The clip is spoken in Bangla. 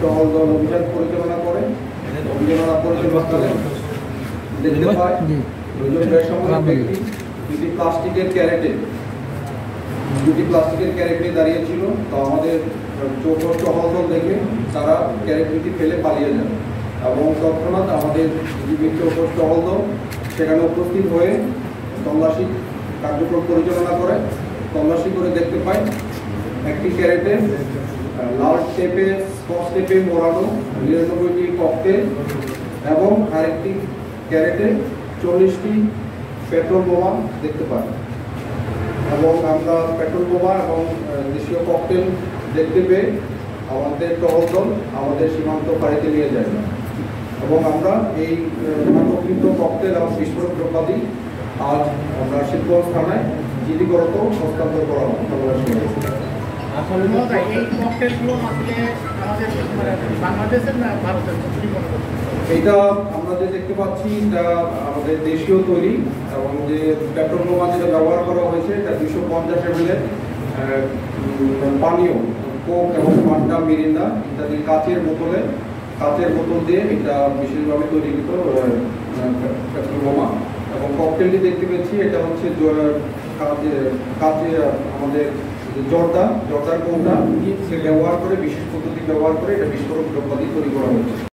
টহল দল অভিযান পরিচালনা করে দেখতে পাই দুজন বেসামরিক ব্যক্তি দুটি প্লাস্টিকের ক্যারেটে দাঁড়িয়েছিল। তো আমাদের টহল দল দেখে তারা ক্যারেট দুটি ফেলে পালিয়ে যায় এবং তৎক্ষণাৎ আমাদের টহল দল সেখানে উপস্থিত হয়ে তল্লাশি কার্যক্রম পরিচালনা করে। তল্লাশি করে দেখতে পাই একটি ক্যারেটে লাল স্কচ টেপে মোড়ানো 99টি ককটেল এবং আরেকটি ক্যারেটে 40টি পেট্রোল বোমা দেখতে পাই এবং আমরা পেট্রোল বোমা এবং দেশীয় ককটেল দেখতে পেয়ে আমাদের টহল দল আমাদের সীমান্ত পাড়িতে নিয়ে যায় এবং আমরা এই আটককৃত ককটেল এবং বিস্ফোরক দ্রব্যাদি আজ আমরা শিবগঞ্জ থানায় জিডিগত হস্তান্তর করা হয়। এটা আমরা যে দেখতে পাচ্ছি এটা আমাদের দেশীয় তৈরি এবং যে পেট্রোল বোমা যেটা ব্যবহার করা হয়েছে এটা 250 ml পানীয় কোক এবং ফান্টা মিরিন্ডা ইত্যাদি কাচের বোতল দিয়ে এটা বিশেষভাবে তৈরিকৃত পেট্রোল বোমা। এবং ককটেলটি দেখতে পেয়েছি এটা হচ্ছে কাচে আমাদের জর্দার কৌটা ব্যবহার করে বিশেষ পদ্ধতি ব্যবহার করে এটা বিস্ফোরক দ্রব্যাদি তৈরি করা হয়েছে।